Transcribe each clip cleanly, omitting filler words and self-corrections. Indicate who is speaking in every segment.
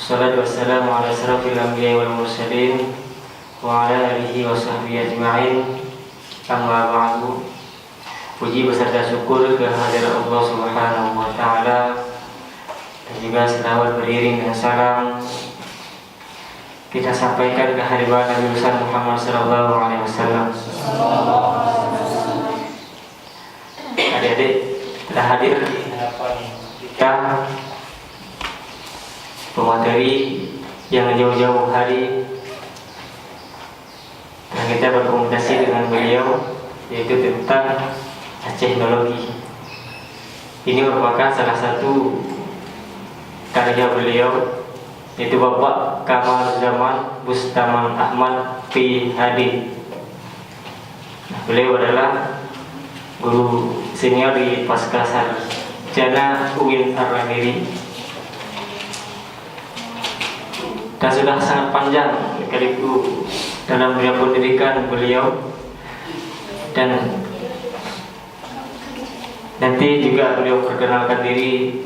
Speaker 1: Wassalatu wassalamu ala asyrafil anbiya'i wal mursalin wa ala alihi wa sahbihi ajma'in. Amma ba'du. Puji beserta syukur kehadirat Allah Subhanahu wa taala, dan juga selawat beriring dengan salam kita sampaikan ke hadirat Nabi besar Muhammad sallallahu alaihi wasallam. Adik-adik telah hadir di hadapan kita pemateri yang jauh-jauh hari dan kita berkomunikasi dengan beliau, yaitu tentang teknologi. Ini merupakan salah satu karya beliau, yaitu Bapak Kamaruzzaman Bustaman Ahmad PhD. Beliau adalah guru senior di Pascasarjana UIN Ar-Ramiri, dan sudah sangat panjang sekaligus dalam dunia pendidikan beliau. Dan nanti juga beliau perkenalkan diri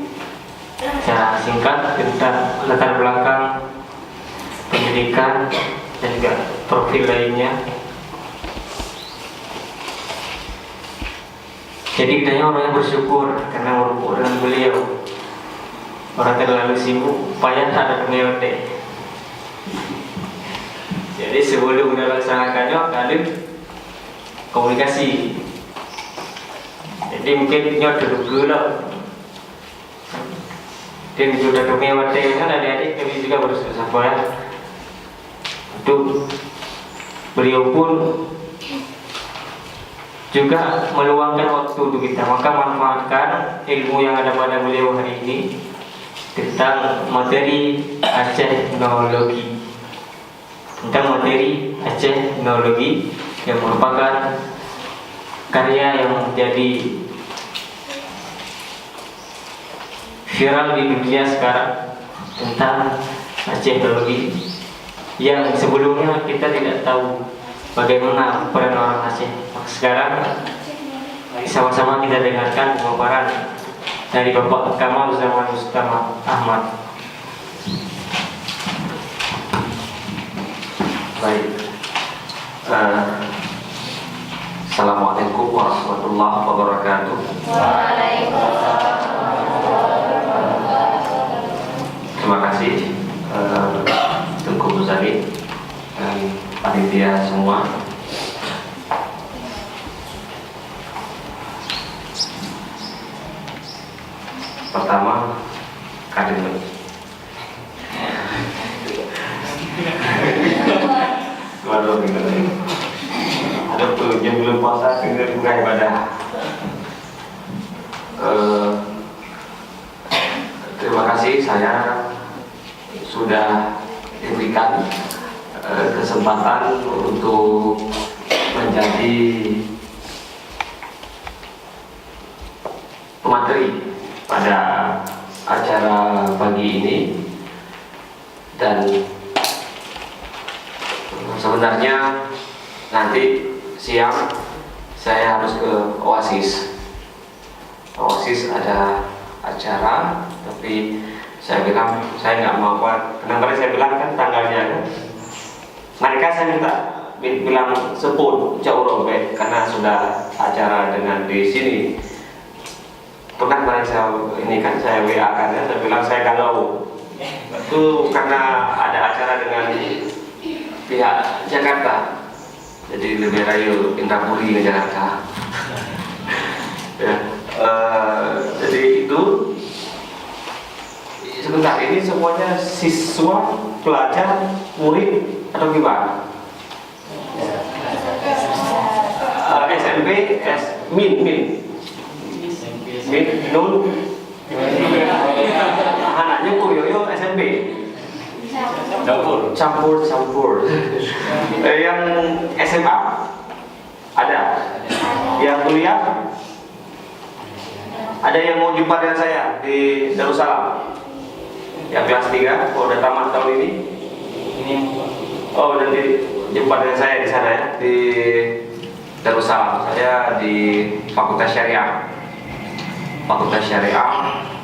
Speaker 1: secara singkat tentang latar belakang pendidikan dan juga profil lainnya. Jadi kita orang yang bersyukur karena merupuk dengan beliau. Orang terlalu sibuk, payah tak ada peneliti. Jadi sebelum melaksanakannya ada komunikasi. Jadi mungkin nyo dulu lah. Dan sudah kemewatan kan adik-adik kami juga berusaha ya. Untuk beliau pun juga meluangkan waktu untuk kita, maka manfaatkan ilmu yang ada pada beliau hari ini tentang materi teknologi, yang merupakan karya yang menjadi viral di dunia sekarang tentang teknologi yang sebelumnya kita tidak tahu bagaimana peran orang Aceh. Sekarang sama-sama kita dengarkan pemaparan dari Bapak Kamaruzzaman Bustaman Ahmad.
Speaker 2: Baik. Assalamualaikum warahmatullahi wabarakatuh.
Speaker 3: Waalaikumsalam.
Speaker 2: Terima kasih Tengku Muzani dan panitia semua. Pertama, akademik. Waduh, ada yang belum puasa tinggal buka ibadah. Terima kasih saya sudah diberikan kesempatan untuk menjadi pemateri pada acara pagi ini. Dan sebenarnya nanti siang saya harus ke Oasis. Ada acara, tapi saya bilang saya nggak mau. Kenapa saya bilang kan tanggalnya kan? Mereka saya minta bilang sepun jauh robek karena sudah acara dengan di sini. Pernah kemarin saya ini kan saya WA kan ya, saya bilang saya galau. Itu karena ada acara dengan pihak Jakarta, jadi lebih rayu Indrapuri ke Jakarta. Ya, jadi itu sebentar ini semuanya siswa, pelajar, murid atau gimana? SMP, Nun, anaknya Kuyoyo SMP. Campur. Yang SMA ada, yang kuliah ada, yang mau jumpa dengan saya di Darussalam. Yang kelas 3, udah tamat tahun ini. Oh, nanti jumpa dengan saya di sana ya, di Darussalam. Saya di Fakultas Syariah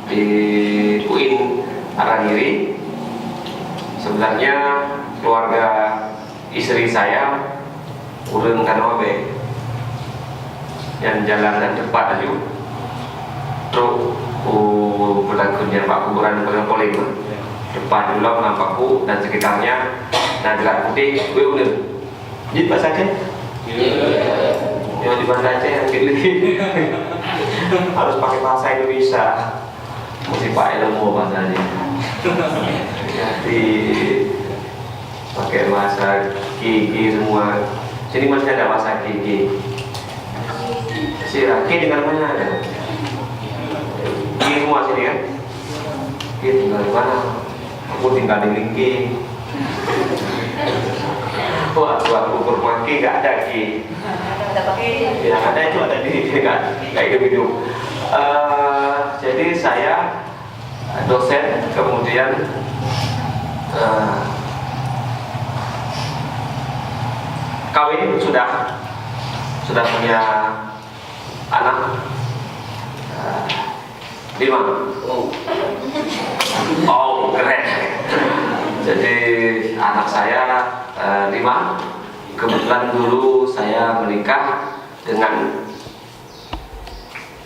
Speaker 2: di UIN Ar-Ramiri. sebenarnya keluarga istri saya urung kan wae yang jalan depan aja truk berlakunya Pak kuburan poling depan dulu nampakku dan sekitarnya nah gerak putih gue udah jadi pas aja yang di Banda Aceh yang pilih harus pakai bahasa Indonesia mesti pakai ilmu bahasanya jadi pakai bahasa Kiki semua sini masih ada bahasa Kiki si Raki dengan mana ada Kiki semua sini kan Kiki tinggal di mana aku tinggal di Lingki wah ukur maki gak ada Ki yang ada itu ada di kayak gitu jadi saya dosen kemudian kawin sudah punya anak 5 oh keren jadi anak saya 5 kebetulan dulu saya menikah dengan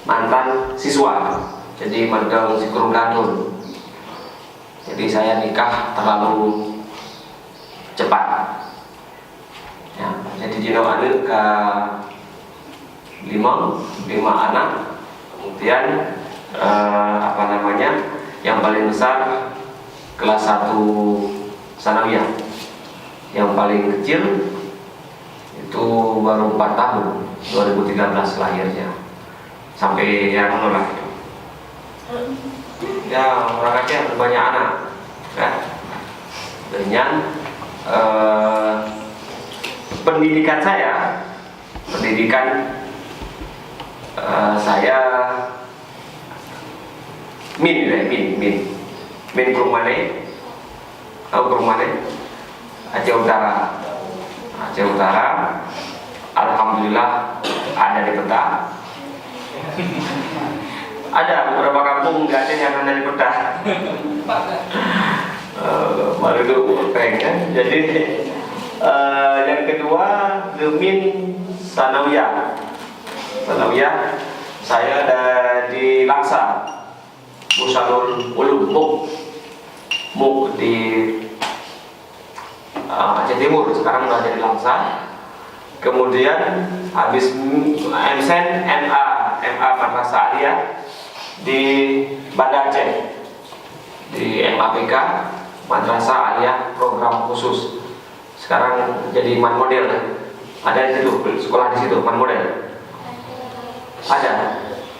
Speaker 2: mantan siswa jadi mantan sikurung gadun jadi saya nikah terlalu cepat ya, jadi jino anak ke 5 anak kemudian yang paling besar kelas 1 sanawiyah yang paling kecil itu baru 4 tahun 2013 lahirnya sampai yang menolak itu ya orang Aceh banyak anak kan dengan pendidikan saya min Kurmane tahu Kurmane Aceh Utara alhamdulillah ada di peta ada beberapa kampung nggak ada yang ada di peta baru itu pengen jadi yang kedua Gemin Sanawiyah saya ada di Langsa Musalul Ulum Muk di Aceh Timur sekarang udah jadi Langsa kemudian habis MSen MA Madrasah Aliyah di Banda Aceh di MAPK Madrasah Aliyah program khusus sekarang jadi man model ada di situ sekolah di situ man model ada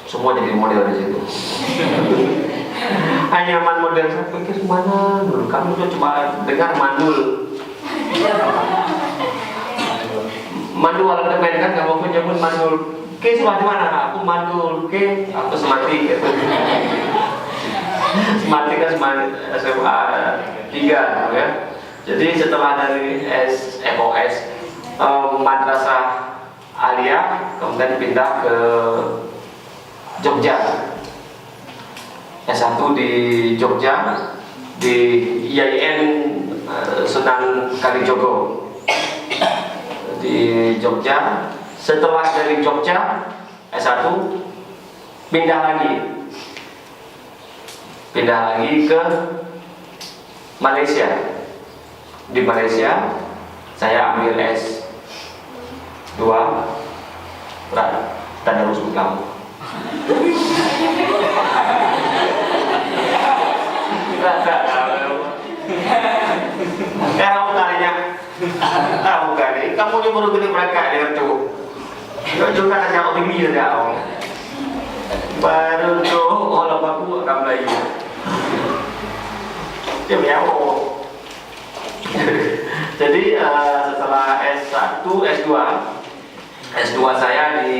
Speaker 2: semua jadi model di situ hanya man model saya pikir mana dulu kamu tuh coba dengar mandul alandemen kan kamu nyebut mandul ke sekolah di mana aku mandul ke aku semati gitu semati kan SMA 3 ya jadi setelah dari SFOS Madrasah Aliyah kemudian pindah ke Jogja S1 di Jogja di IAIN Sunan Kalijogo di Jogja setelah dari Jogja S1 pindah lagi ke Malaysia di Malaysia saya ambil S2 tadarus kamu tahu kali kamu ni baru gini mereka dia tu juga hanya orang ini dah baru tu orang baku akan lagi dia menyawak jadi setelah S1 S2 saya di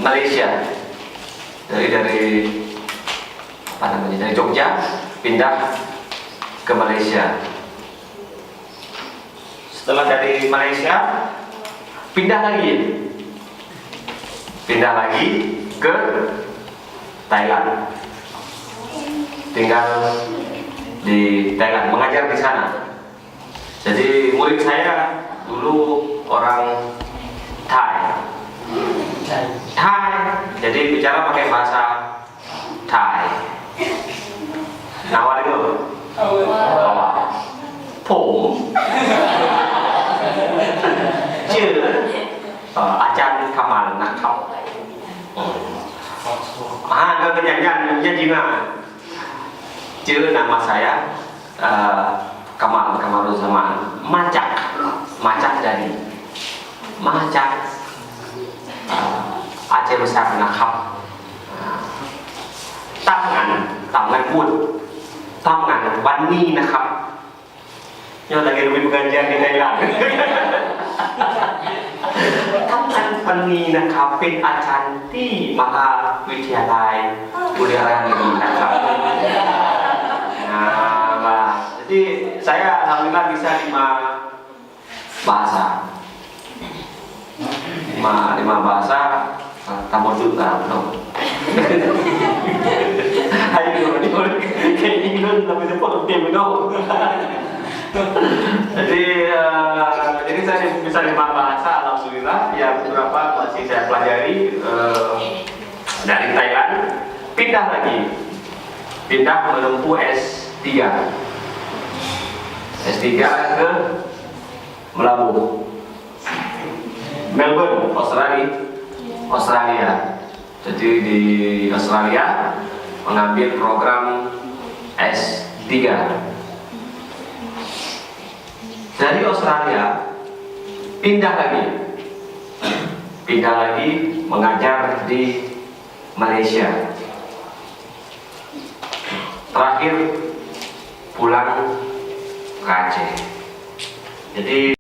Speaker 2: Malaysia dari Jogja pindah ke Malaysia setelah dari Malaysia pindah lagi ke Thailand tinggal di Thailand, mengajar di sana. Jadi murid saya dulu orang Thai. Jadi bicara pakai bahasa Thai. Nama itu?ผมชื่ออาจารย์คามัลนะครับJadi nama saya Kamaruzzaman. Macak dari Aceh besar nakap. Tangan pun tangan Wani nakap. Yang lagi lebih pengajian di Thailand. Tangan Wani nakap เป็นอาจารย์ที่มหาวิทยาลัยอุดรธานีนะครับ. Nah, jadi saya alhamdulillah bisa 5 bahasa. 5 bahasa kamu juga dong. Ayo ini kayak England tapi itu tim dong. Jadi saya bisa 5 bahasa alhamdulillah. Ya beberapa masih saya pelajari dari Thailand. Pindah menempuh S3 ke Melabuh Melbourne, Australia. Jadi di Australia mengambil program S3. Dari Australia pindah lagi mengajar di Malaysia. Terakhir pulang ke Aceh. Jadi